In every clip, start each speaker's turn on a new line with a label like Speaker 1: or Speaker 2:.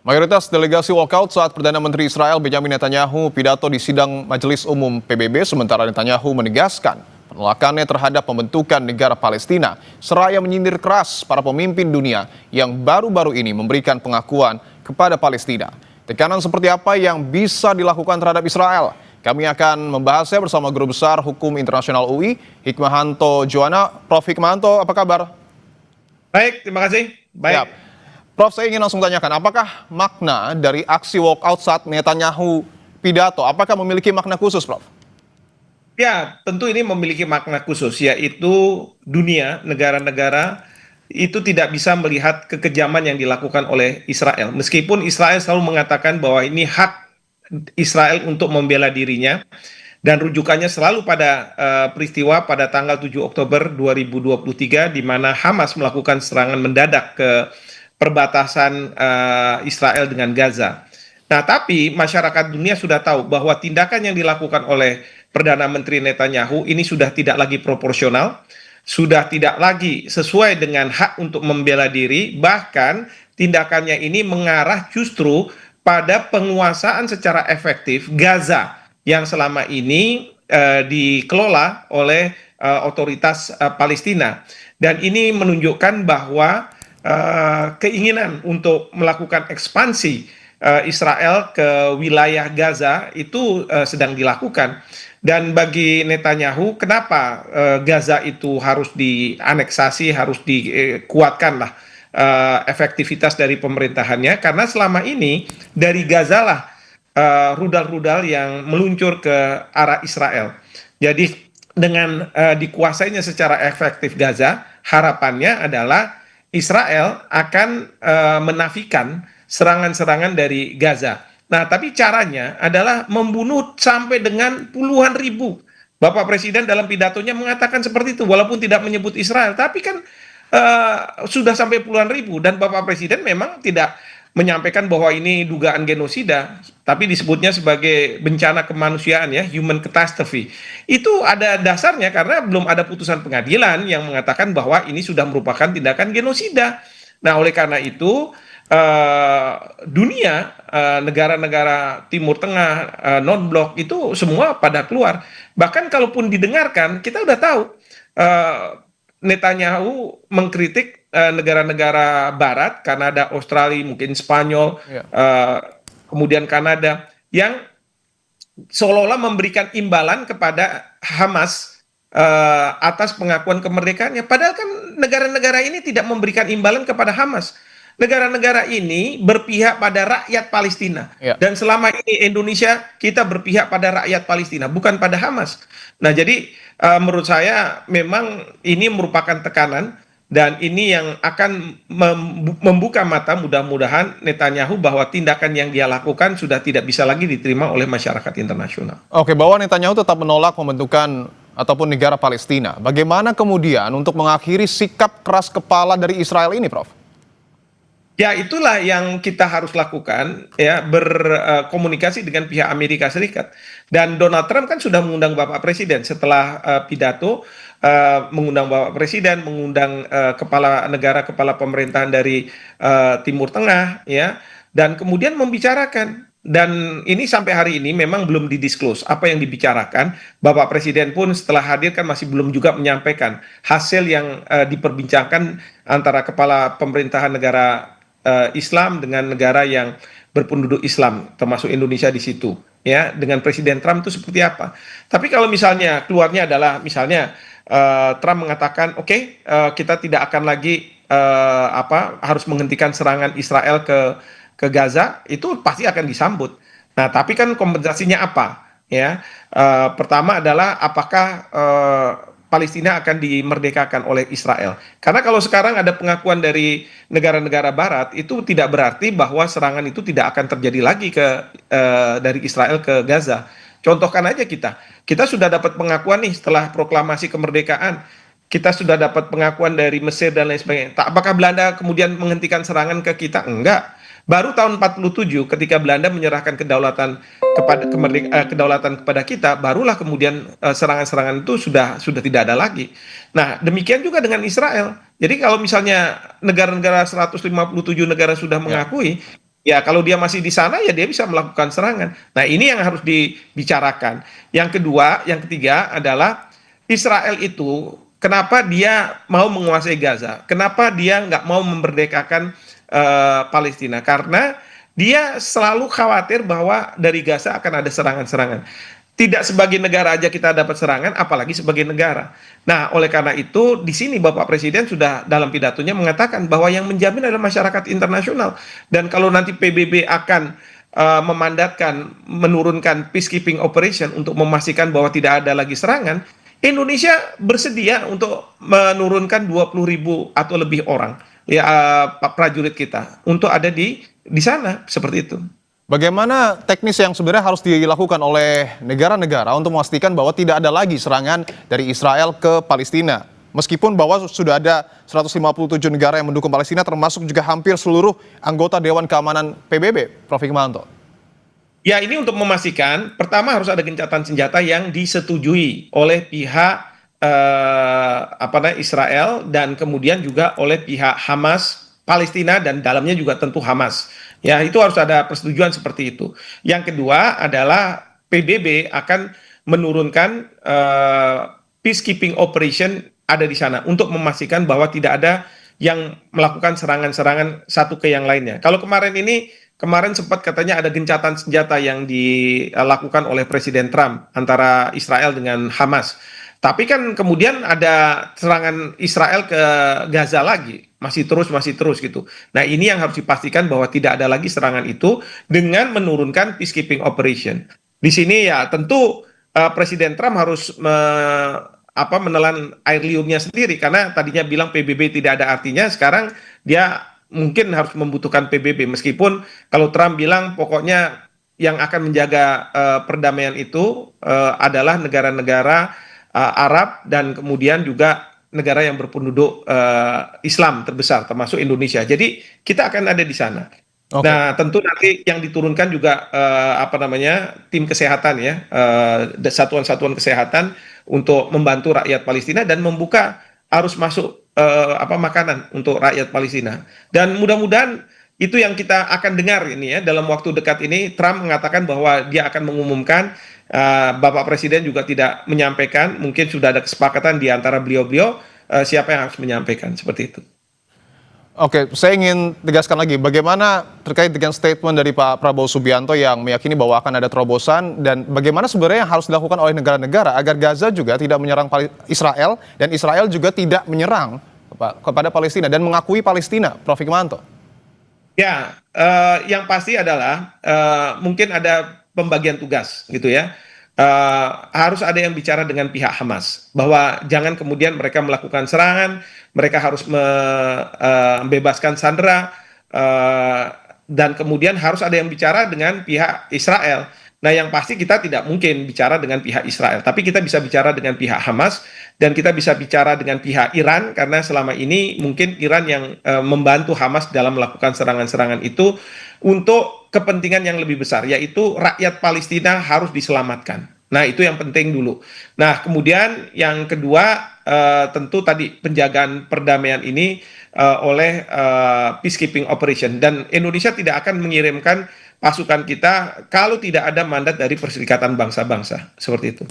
Speaker 1: Mayoritas delegasi walkout saat Perdana Menteri Israel Benjamin Netanyahu pidato di sidang Majelis Umum PBB, sementara Netanyahu menegaskan penolakannya terhadap pembentukan negara Palestina, seraya menyindir keras para pemimpin dunia yang baru-baru ini memberikan pengakuan kepada Palestina. Tekanan seperti apa yang bisa dilakukan terhadap Israel? Kami akan membahasnya bersama Guru Besar Hukum Internasional UI, Hikmahanto Juwana. Prof. Hikmahanto, apa kabar?
Speaker 2: Baik, terima kasih. Baik.
Speaker 1: Ya. Prof, saya ingin langsung tanyakan, apakah makna dari aksi walkout saat Netanyahu pidato, apakah memiliki makna khusus, Prof?
Speaker 2: Ya, tentu ini memiliki makna khusus, yaitu dunia, negara-negara itu tidak bisa melihat kekejaman yang dilakukan oleh Israel. Meskipun Israel selalu mengatakan bahwa ini hak Israel untuk membela dirinya, dan rujukannya selalu pada peristiwa pada tanggal 7 Oktober 2023, di mana Hamas melakukan serangan mendadak ke perbatasan Israel dengan Gaza. Nah, tapi masyarakat dunia sudah tahu bahwa tindakan yang dilakukan oleh Perdana Menteri Netanyahu ini sudah tidak lagi proporsional, sudah tidak lagi sesuai dengan hak untuk membela diri, bahkan tindakannya ini mengarah justru pada penguasaan secara efektif Gaza yang selama ini dikelola oleh otoritas Palestina. Dan ini menunjukkan bahwa keinginan untuk melakukan ekspansi Israel ke wilayah Gaza itu sedang dilakukan. Dan bagi Netanyahu, kenapa Gaza itu harus dianeksasi, harus dikuatkan lah efektivitas dari pemerintahannya, karena selama ini dari Gaza lah rudal-rudal yang meluncur ke arah Israel. Jadi dengan dikuasainya secara efektif Gaza, harapannya adalah Israel akan menafikan serangan-serangan dari Gaza. Nah, tapi caranya adalah membunuh sampai dengan puluhan ribu. Bapak Presiden dalam pidatonya mengatakan seperti itu, walaupun tidak menyebut Israel, tapi kan sudah sampai puluhan ribu. Dan Bapak Presiden memang tidak menyampaikan bahwa ini dugaan genosida, tapi disebutnya sebagai bencana kemanusiaan, ya, human catastrophe. Itu ada dasarnya karena belum ada putusan pengadilan yang mengatakan bahwa ini sudah merupakan tindakan genosida. Nah, oleh karena itu dunia, negara-negara Timur Tengah, non-blok itu semua pada keluar. Bahkan kalaupun didengarkan, kita udah tahu Netanyahu mengkritik negara-negara Barat, Kanada, Australia, mungkin Spanyol, kemudian Kanada, yang seolah-olah memberikan imbalan kepada Hamas atas pengakuan kemerdekaannya. Padahal kan negara-negara ini tidak memberikan imbalan kepada Hamas. Negara-negara ini berpihak pada rakyat Palestina. Dan selama ini Indonesia, kita berpihak pada rakyat Palestina, bukan pada Hamas. Nah, jadi menurut saya memang ini merupakan tekanan, dan ini yang akan membuka mata mudah-mudahan Netanyahu bahwa tindakan yang dia lakukan sudah tidak bisa lagi diterima oleh masyarakat internasional.
Speaker 1: Oke, bahwa Netanyahu tetap menolak pembentukan ataupun negara Palestina. Bagaimana kemudian untuk mengakhiri sikap keras kepala dari Israel ini, Prof?
Speaker 2: Ya, itulah yang kita harus lakukan, ya, berkomunikasi dengan pihak Amerika Serikat. Dan Donald Trump kan sudah mengundang Bapak Presiden setelah pidato, mengundang Bapak Presiden, mengundang kepala negara, kepala pemerintahan dari Timur Tengah, ya, dan kemudian membicarakan. Dan ini sampai hari ini memang belum didisclose apa yang dibicarakan. Bapak Presiden pun setelah hadir kan masih belum juga menyampaikan hasil yang diperbincangkan antara kepala pemerintahan negara Islam dengan negara yang berpenduduk Islam, termasuk Indonesia di situ, ya, dengan Presiden Trump itu seperti apa. Tapi kalau misalnya keluarnya adalah misalnya Trump mengatakan oke, kita tidak akan lagi harus menghentikan serangan Israel ke Gaza, itu pasti akan disambut. Nah, tapi kan kompensasinya apa, ya? Pertama adalah apakah Palestina akan dimerdekakan oleh Israel. Karena kalau sekarang ada pengakuan dari negara-negara Barat, itu tidak berarti bahwa serangan itu tidak akan terjadi lagi dari Israel ke Gaza. Contohkan aja kita sudah dapat pengakuan nih setelah proklamasi kemerdekaan. Kita sudah dapat pengakuan dari Mesir dan lain sebagainya. Apakah Belanda kemudian menghentikan serangan ke kita? Enggak. Baru tahun 47 ketika Belanda menyerahkan kedaulatan kepada kita, barulah kemudian serangan-serangan itu sudah tidak ada lagi. Nah, demikian juga dengan Israel. Jadi kalau misalnya negara-negara 157 negara sudah mengakui, Ya, kalau dia masih di sana ya dia bisa melakukan serangan. Nah, ini yang harus dibicarakan. Yang kedua, yang ketiga adalah Israel itu kenapa dia mau menguasai Gaza? Kenapa dia nggak mau memerdekakan Palestina? Karena dia selalu khawatir bahwa dari Gaza akan ada serangan-serangan. Tidak sebagai negara aja kita dapat serangan, apalagi sebagai negara. Nah, oleh karena itu, di sini Bapak Presiden sudah dalam pidatonya mengatakan bahwa yang menjamin adalah masyarakat internasional. Dan kalau nanti PBB akan memandatkan, menurunkan peacekeeping operation untuk memastikan bahwa tidak ada lagi serangan, Indonesia bersedia untuk menurunkan 20.000 atau lebih orang, ya, prajurit kita untuk ada di sana, seperti itu.
Speaker 1: Bagaimana teknis yang sebenarnya harus dilakukan oleh negara-negara untuk memastikan bahwa tidak ada lagi serangan dari Israel ke Palestina? Meskipun bahwa sudah ada 157 negara yang mendukung Palestina, termasuk juga hampir seluruh anggota Dewan Keamanan PBB, Prof. Hikmahanto.
Speaker 2: Ya, ini untuk memastikan, pertama harus ada gencatan senjata yang disetujui oleh pihak Israel dan kemudian juga oleh pihak Hamas Palestina dan dalamnya juga tentu Hamas. Ya, itu harus ada persetujuan seperti itu. Yang kedua adalah PBB akan menurunkan peacekeeping operation ada di sana untuk memastikan bahwa tidak ada yang melakukan serangan-serangan satu ke yang lainnya. Kalau kemarin sempat katanya ada gencatan senjata yang dilakukan oleh Presiden Trump antara Israel dengan Hamas. Tapi kan kemudian ada serangan Israel ke Gaza lagi, masih terus gitu. Nah, ini yang harus dipastikan bahwa tidak ada lagi serangan itu dengan menurunkan peacekeeping operation. Di sini ya tentu Presiden Trump harus menelan air liurnya sendiri karena tadinya bilang PBB tidak ada artinya, sekarang dia mungkin harus membutuhkan PBB meskipun kalau Trump bilang pokoknya yang akan menjaga perdamaian itu adalah negara-negara Arab dan kemudian juga negara yang berpenduduk Islam terbesar termasuk Indonesia. Jadi kita akan ada di sana.
Speaker 1: Oke.
Speaker 2: Nah, tentu nanti yang diturunkan juga tim kesehatan ya, satuan-satuan kesehatan untuk membantu rakyat Palestina dan membuka arus masuk makanan untuk rakyat Palestina. Dan mudah-mudahan itu yang kita akan dengar ini ya dalam waktu dekat ini. Trump mengatakan bahwa dia akan mengumumkan, Bapak Presiden juga tidak menyampaikan, mungkin sudah ada kesepakatan di antara beliau-beliau siapa yang harus menyampaikan seperti itu.
Speaker 1: Oke, saya ingin tegaskan lagi, bagaimana terkait dengan statement dari Pak Prabowo Subianto yang meyakini bahwa akan ada terobosan dan bagaimana sebenarnya yang harus dilakukan oleh negara-negara agar Gaza juga tidak menyerang Israel dan Israel juga tidak menyerang kepada Palestina dan mengakui Palestina, Prof. Hikmahanto?
Speaker 2: Ya, yang pasti adalah mungkin ada pembagian tugas gitu ya. Harus ada yang bicara dengan pihak Hamas bahwa jangan kemudian mereka melakukan serangan, mereka harus membebaskan sandera, dan kemudian harus ada yang bicara dengan pihak Israel. Nah, yang pasti kita tidak mungkin bicara dengan pihak Israel, tapi kita bisa bicara dengan pihak Hamas dan kita bisa bicara dengan pihak Iran karena selama ini mungkin Iran yang membantu Hamas dalam melakukan serangan-serangan itu untuk kepentingan yang lebih besar, yaitu rakyat Palestina harus diselamatkan. Nah, itu yang penting dulu. Nah, kemudian yang kedua tentu tadi penjagaan perdamaian ini oleh peacekeeping operation dan Indonesia tidak akan mengirimkan pasukan kita kalau tidak ada mandat dari Perserikatan Bangsa-Bangsa seperti itu.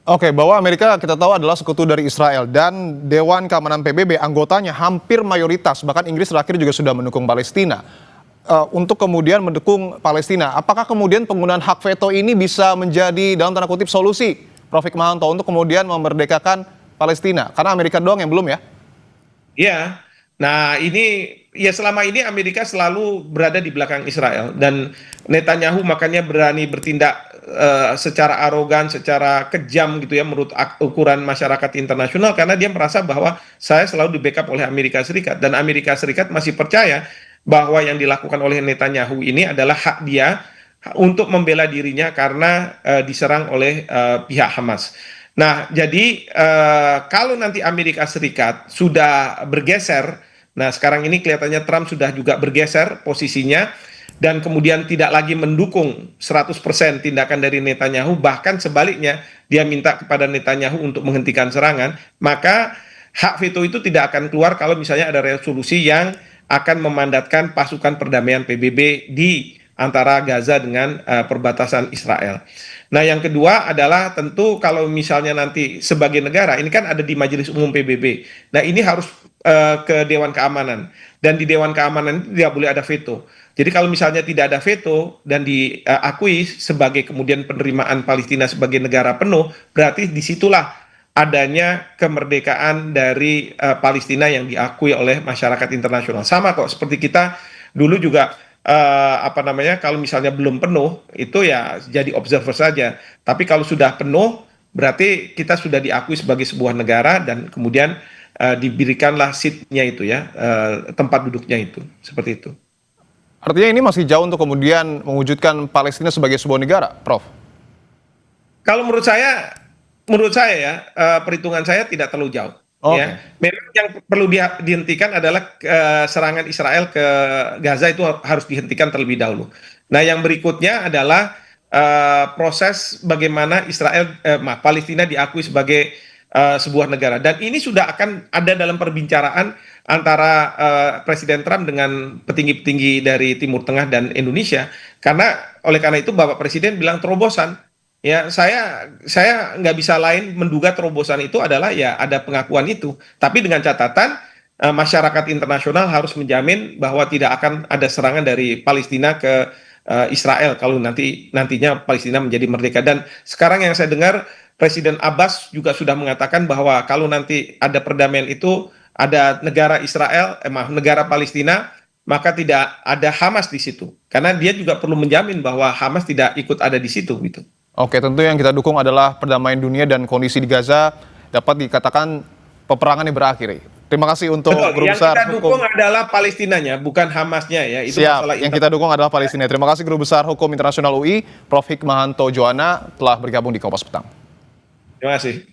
Speaker 1: Oke, bahwa Amerika kita tahu adalah sekutu dari Israel dan Dewan Keamanan PBB anggotanya hampir mayoritas, bahkan Inggris terakhir juga sudah mendukung Palestina. Untuk kemudian mendukung Palestina, apakah kemudian penggunaan hak veto ini bisa menjadi dalam tanda kutip solusi, Prof. Hikmahanto, untuk kemudian memerdekakan Palestina? Karena Amerika doang yang belum ya?
Speaker 2: Iya, nah ini ya selama ini Amerika selalu berada di belakang Israel dan Netanyahu makanya berani bertindak secara arogan, secara kejam gitu ya menurut ukuran masyarakat internasional karena dia merasa bahwa saya selalu di backup oleh Amerika Serikat dan Amerika Serikat masih percaya bahwa yang dilakukan oleh Netanyahu ini adalah hak dia untuk membela dirinya karena diserang oleh pihak Hamas. Nah, jadi kalau nanti Amerika Serikat sudah bergeser, nah sekarang ini kelihatannya Trump sudah juga bergeser posisinya dan kemudian tidak lagi mendukung 100% tindakan dari Netanyahu, bahkan sebaliknya dia minta kepada Netanyahu untuk menghentikan serangan, maka hak veto itu tidak akan keluar kalau misalnya ada resolusi yang akan memandatkan pasukan perdamaian PBB di antara Gaza dengan perbatasan Israel. Nah, yang kedua adalah tentu kalau misalnya nanti sebagai negara, ini kan ada di Majelis Umum PBB. Nah, ini harus ke Dewan Keamanan. Dan di Dewan Keamanan itu tidak boleh ada veto. Jadi kalau misalnya tidak ada veto dan diakui sebagai kemudian penerimaan Palestina sebagai negara penuh, berarti disitulah adanya kemerdekaan dari Palestina yang diakui oleh masyarakat internasional. Sama kok seperti kita dulu juga apa namanya, kalau misalnya belum penuh itu ya jadi observer saja. Tapi kalau sudah penuh berarti kita sudah diakui sebagai sebuah negara dan kemudian diberikanlah seat-nya itu ya, tempat duduknya itu, seperti itu.
Speaker 1: Artinya ini masih jauh untuk kemudian mewujudkan Palestina sebagai sebuah negara, Prof.
Speaker 2: Kalau menurut saya ya, perhitungan saya tidak terlalu jauh.
Speaker 1: Oke.
Speaker 2: Ya, memang yang perlu dihentikan adalah serangan Israel ke Gaza itu harus dihentikan terlebih dahulu. Nah, yang berikutnya adalah proses bagaimana Palestina diakui sebagai sebuah negara. Dan ini sudah akan ada dalam perbincangan antara Presiden Trump dengan petinggi-petinggi dari Timur Tengah dan Indonesia. Oleh karena itu Bapak Presiden bilang terobosan. Ya, saya nggak bisa lain menduga terobosan itu adalah ya ada pengakuan itu. Tapi dengan catatan masyarakat internasional harus menjamin bahwa tidak akan ada serangan dari Palestina ke Israel kalau nantinya Palestina menjadi merdeka. Dan sekarang yang saya dengar Presiden Abbas juga sudah mengatakan bahwa kalau nanti ada perdamaian itu ada negara negara Palestina, maka tidak ada Hamas di situ. Karena dia juga perlu menjamin bahwa Hamas tidak ikut ada di situ gitu.
Speaker 1: Oke, tentu yang kita dukung adalah perdamaian dunia dan kondisi di Gaza dapat dikatakan peperangan yang berakhir. Terima kasih untuk Guru Besar
Speaker 2: Yang kita dukung adalah Palestinanya, bukan Hamasnya ya. Itu
Speaker 1: Siap,
Speaker 2: masalah
Speaker 1: yang kita dukung adalah Palestina. Terima kasih Guru Besar Hukum Internasional UI, Prof. Hikmahanto Joana telah bergabung di Kompas Petang.
Speaker 2: Terima kasih.